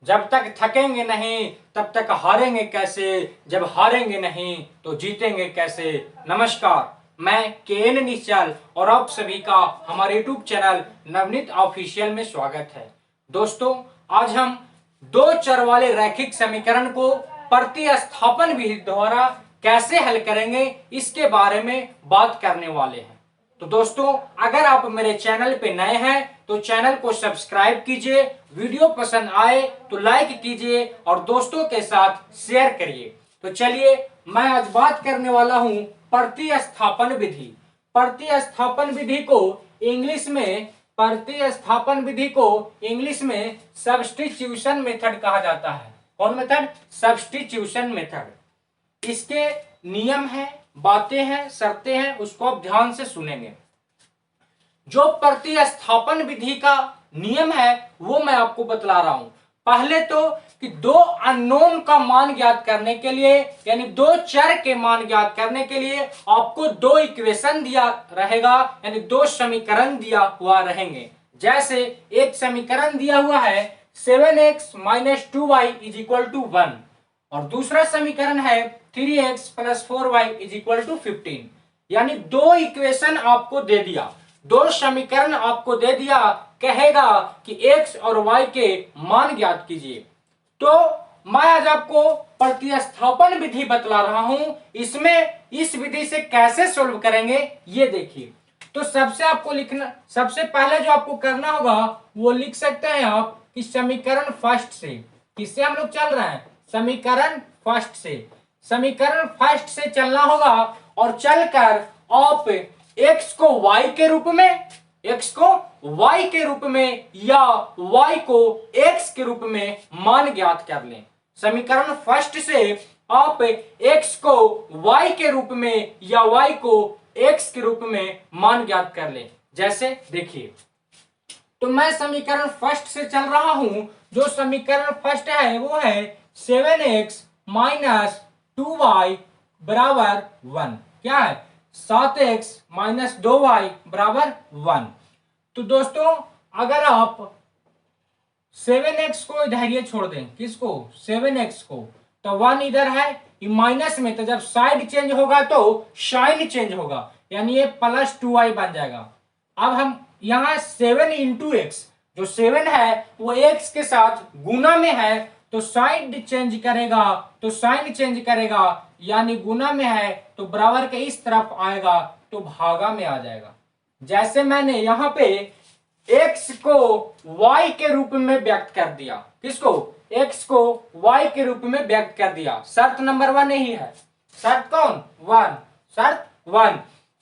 जब तक थकेंगे नहीं तब तक हारेंगे कैसे, जब हारेंगे नहीं तो जीतेंगे कैसे। नमस्कार, मैं केएन निश्चल और आप सभी का हमारे यूट्यूब चैनल नवनीत ऑफिशियल में स्वागत है। दोस्तों, आज हम दो चर वाले रैखिक समीकरण को प्रतिस्थापन विधि द्वारा कैसे हल करेंगे इसके बारे में बात करने वाले हैं। तो दोस्तों, अगर आप मेरे चैनल पे नए हैं तो चैनल को सब्सक्राइब कीजिए, वीडियो पसंद आए तो लाइक कीजिए और दोस्तों के साथ शेयर करिए। तो चलिए, मैं आज बात करने वाला हूं प्रतिस्थापन विधि। प्रतिस्थापन विधि को इंग्लिश में सब्स्टिट्यूशन मेथड कहा जाता है। कौन मेथड? Substitution method. इसके नियम है, बातें हैं, शर्तें हैं, उसको आप ध्यान से सुनेंगे। जो प्रतिस्थापन विधि का नियम है वो मैं आपको बतला रहा हूं। पहले तो कि दो अननोन का मान ज्ञात करने के लिए, यानी दो चर के मान ज्ञात करने के लिए आपको दो इक्वेशन दिया रहेगा, यानी दो समीकरण दिया हुआ रहेंगे। जैसे एक समीकरण दिया हुआ है 7x - 2y = 1 और दूसरा समीकरण है 3x + 4y = 15। यानी दो इक्वेशन आपको दे दिया, दो समीकरण आपको दे दिया, कहेगा कि x और y के मान ज्ञात कीजिए। तो मैं आज आपको प्रतिस्थापन विधि बतला रहा हूं। इसमें इस विधि से कैसे सोल्व करेंगे ये देखिए। तो सबसे पहले जो आपको करना होगा वो लिख सकते हैं आप कि समीकरण फर्स्ट से। किससे हम लोग चल रहे हैं? समीकरण फर्स्ट से चलना होगा और चलकर आप x को y के रूप में या y को x के रूप में मान ज्ञात कर लें। समीकरण फर्स्ट से आप x को y के रूप में या y को x के रूप में मान ज्ञात कर लें। जैसे देखिए, तो मैं समीकरण फर्स्ट से चल रहा हूं। जो समीकरण फर्स्ट है वो है 7x - 2y = 1। क्या है? 7x - 2y = 1। तो दोस्तों, अगर आप 7x को इधर छोड़ दें, किसको? 7x को, तो 1 इधर है, ये माइनस में, तो जब साइड चेंज होगा तो साइन चेंज होगा, यानी ये +2y बन जाएगा। अब हम यहाँ 7 × x, जो 7 है वो x के साथ गुना में है तो साइड चेंज करेगा, तो साइन चेंज करेगा, यानी गुना में है तो बराबर के इस तरफ आएगा तो भागा में आ जाएगा। जैसे मैंने यहाँ पे x को y के रूप में व्यक्त कर दिया। किसको? x को y के रूप में व्यक्त कर दिया। शर्त नंबर 1 यही है। शर्त कौन? 1। शर्त 1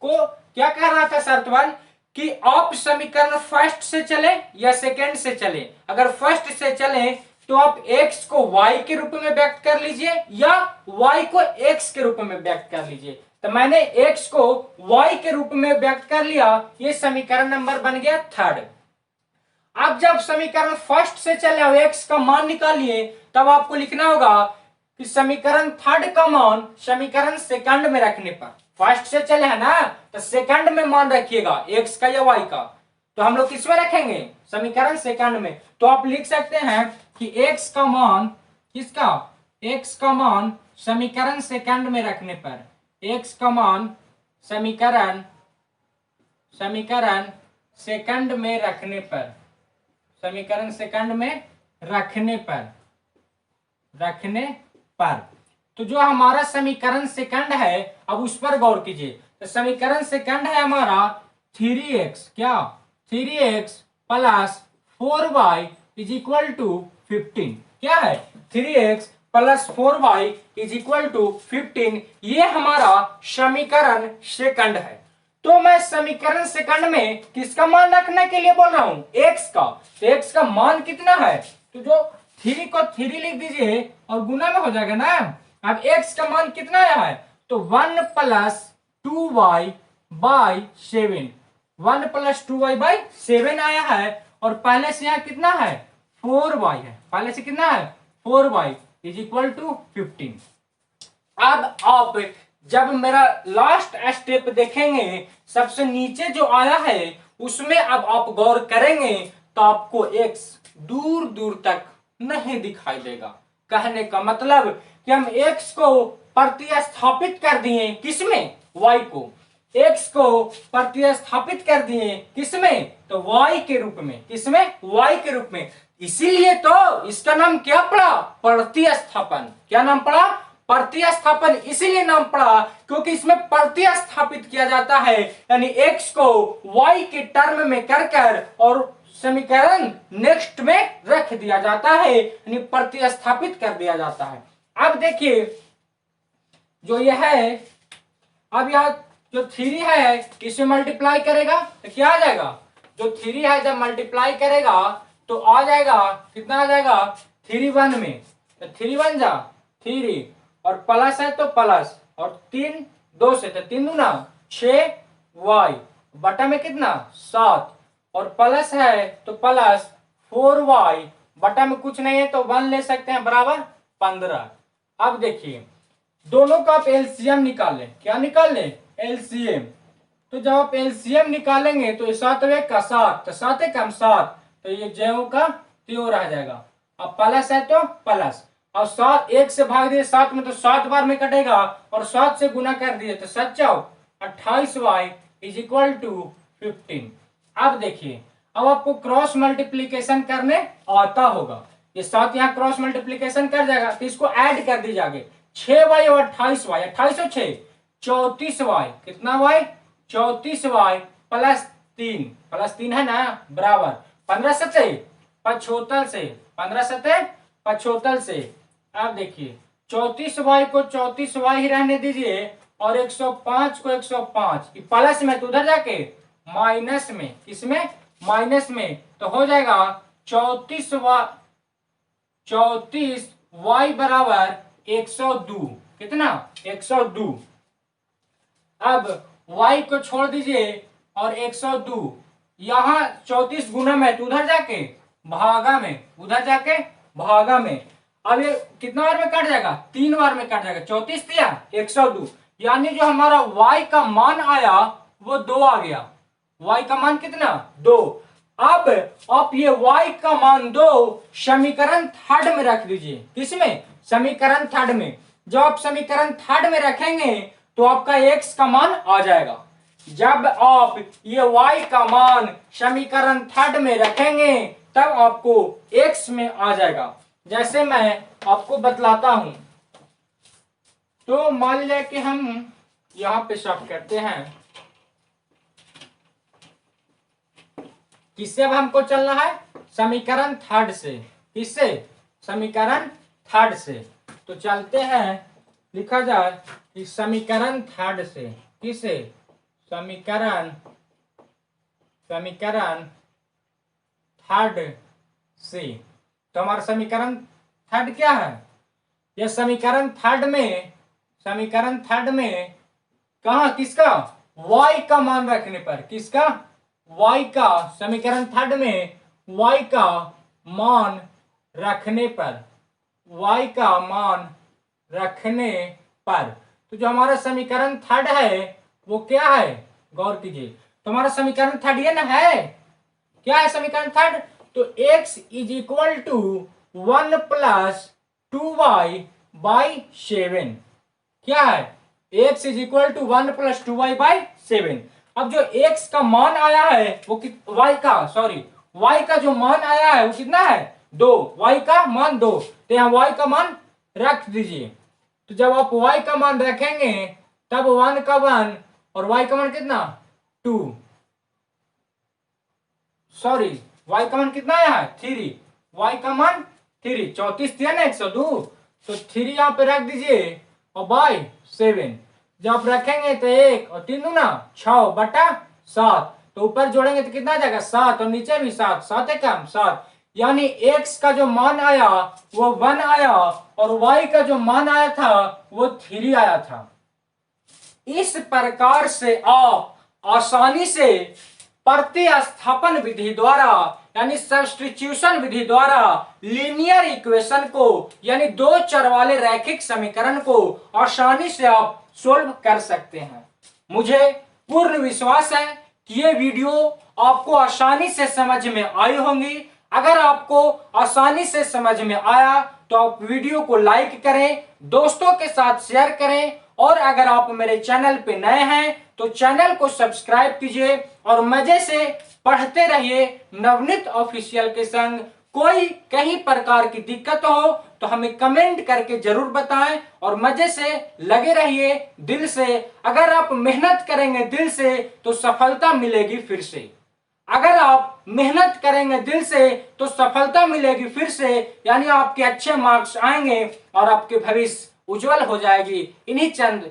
को क्या कह रहा था? शर्त 1 कि आप समीकरण फर्स्ट से चले या सेकंड से चले। अगर फर्स्ट से चले तो आप x को y के रूप में व्यक्त कर लीजिए या y को x के रूप में व्यक्त कर लीजिए। तो मैंने x को y के रूप में व्यक्त कर लिया, ये समीकरण नंबर बन गया 3rd। अब जब समीकरण फर्स्ट से चले और x का मान निकालिए, तब आपको लिखना होगा कि समीकरण 3rd का मान समीकरण सेकंड में रखने पर, फर्स्ट से चले है ना, तो सेकंड में मान रखिएगा x का या y का। तो हम लोग किस में रखेंगे? समीकरण सेकंड में। तो आप लिख सकते हैं कि x का मान, किसका? x का मान समीकरण सेकंड में रखने पर, x का मान समीकरण सेकंड में रखने पर, समीकरण सेकंड में रखने पर तो जो हमारा समीकरण सेकंड है, अब उस पर गौर कीजिए। तो समीकरण सेकंड है हमारा 3x, क्या? 3x + 4y = 15। क्या है? 3x + 4y = 15। ये हमारा समीकरण सेकंड है। तो मैं समीकरण सेकंड में किसका मान रखने के लिए बोल रहा हूं? x का। तो x का मान कितना है? तो जो 3 को 3 लिख दीजिए और गुना में हो जाएगा ना। अब x का मान कितना आया है? तो 1 + 2y / 7, 1 + 2y / 7 आया है। और पहले से यहाँ कितना है? 4y है। पहले से कितना है? 4y = 15। अब आप जब मेरा लास्ट स्टेप देखेंगे, सबसे नीचे जो आया है उसमें अब आप गौर करेंगे तो आपको x दूर दूर तक नहीं दिखाई देगा। कहने का मतलब कि हम x को प्रतिस्थापित कर दिए किसमें, y को, x को प्रतिस्थापित कर दिए किसमें, तो y के रूप में, किसमें, y के रूप में। इसीलिए तो इसका नाम क्या पड़ा, प्रतिस्थापन। क्या नाम पड़ा, प्रतिस्थापन। इसीलिए नाम पड़ा क्योंकि इसमें प्रतिस्थापित किया जाता है, यानी x को y के टर्म में कर और समीकरण नेक्स्ट में रख दिया जाता है, यानी प्रतिस्थापित कर दिया जाता है। अब देखिए जो यह है, अब यह जो 3 है इसे मल्टीप्लाई करेगा तो क्या आ जाएगा, जो 3 है जब मल्टीप्लाई करेगा तो आ जाएगा, कितना आ जाएगा, 3 1 में, तो 3 1 जा 3 और प्लस है तो प्लस, और 3 2 से तो 3 दूना 6 y बटा में कितना 7, और प्लस है तो प्लस 4y बटा में कुछ नहीं है तो 1 ले सकते हैं बराबर 15। अब देखिए दोनों का आप एलसीएम निकाल लें। क्या निकाल लें, एलसीएम। तो जब आप एलसीएम निकालेंगे तो 7 का 7, तो 7 कम 7, तो ये ज्यों का त्यों रह जाएगा। अब प्लस है तो प्लस, और 7 1 से भाग दिए 7 में तो 7 बार में कटेगा, और 7 से गुना कर दिए तो 7 28y इज इक्वल टू 15। अब देखिए अब आपको क्रॉस मल्टीप्लीकेशन करने आता होगा, ये 7 यहाँ क्रॉस मल्टीप्लीकेशन कर जाएगा तो इसको ऐड कर दी जाएगी, 6y और 28y, 28 और 6 34y, कितना y 34y प्लस 3 है ना बराबर 15 सते 75 से, 15 सते 75 से। अब देखिए 34y को 34y ही रहने दीजिए और 105 को 105, प्लस में तो उधर जाके माइनस में, इसमें माइनस में, तो हो जाएगा 34y बराबर 102, कितना 102। अब y को छोड़ दीजिए और 102, यहाँ 34 गुना में तो उधर जाके भागा में, उधर जाके भागा में, अब ये कितना बार में कट जाएगा, 3 बार में कट जाएगा, 34 दिया 102, यानी जो हमारा y का मान आया वो 2 आ गया। y का मान कितना 2। अब आप ये y का मान 2 समीकरण 3 में रख दीजिए, किसमें, समीकरण 3 में। जब आप समीकरण 3 में रखेंगे तो आपका x का मान आ जाएगा। जब आप ये y का मान समीकरण 3 में रखेंगे तब आपको x में आ जाएगा। जैसे मैं आपको बतलाता हूं, तो मान लिया कि हम यहां पे सॉल्व करते हैं, किससे अब हमको चलना है, समीकरण 3 से, किससे, समीकरण 3 से। तो चलते हैं, लिखा जाए कि समीकरण 3 से, किससे, समीकरण 3 से। तो हमारा समीकरण 3 क्या है, यह समीकरण 3 में, समीकरण 3 में कहा, किसका, y का मान रखने पर, किसका, y का, समीकरण 3 में y का मान रखने पर, y का मान रखने पर, तो जो हमारा समीकरण 3 है वो क्या है, गौर कीजिए। तो हमारा समीकरण 3 ये ना है, क्या है समीकरण 3, तो x is equal to 1 plus 2y by 7, क्या है, x is equal to 1 plus 2y by 7। अब जो x का मान आया है वो y का जो मान आया है वो कितना है 2, y का मान 2, तो यहाँ y का मान रख दीजिए। तो जब आप y का मान रखेंगे तब 1 का 1 और y का मान कितना 2, y का मान कितना आया है 3, y का मान 3, 34 दिया ना 102, तो 3 यहाँ पे रख दीजिए और बाई 7, जब आप रखेंगे तो 1 और 3 दूना 6 बटा 7, तो ऊपर जोड़ेंगे तो कितना जाएगा 7 और नीचे भी 7, 7 है कम 7, यानी x का जो मान आया वो 1 आया और y का जो मान आया था वो 3 आया था। इस प्रकार से आप आसानी से प्रतिस्थापन विधि द्वारा यानी सब्स्टिट्यूशन विधि द्वारा लीनियर इक्वेशन को यानी 2 चर वाले रैखिक समीकरण को आसानी से आप सोल्व कर सकते हैं। मुझे पूर्ण विश्वास है कि ये वीडियो आपको आसानी से समझ में आई होंगी। अगर आपको आसानी से समझ में आया तो आप वीडियो को लाइक करें, दोस्तों के साथ शेयर करें, और अगर आप मेरे चैनल पे नए हैं तो चैनल को सब्सक्राइब कीजिए और मजे से पढ़ते रहिए नवनीत ऑफिशियल के संग। कोई कहीं प्रकार की दिक्कत हो तो हमें कमेंट करके जरूर बताएं और मजे से लगे रहिए दिल से। अगर आप मेहनत करेंगे दिल से तो सफलता मिलेगी फिर से। अगर आप मेहनत करेंगे दिल से तो सफलता मिलेगी फिर से, यानी आपके अच्छे मार्क्स आएंगे और आपके भविष्य उज्जवल हो जाएगी। इन्हीं चंद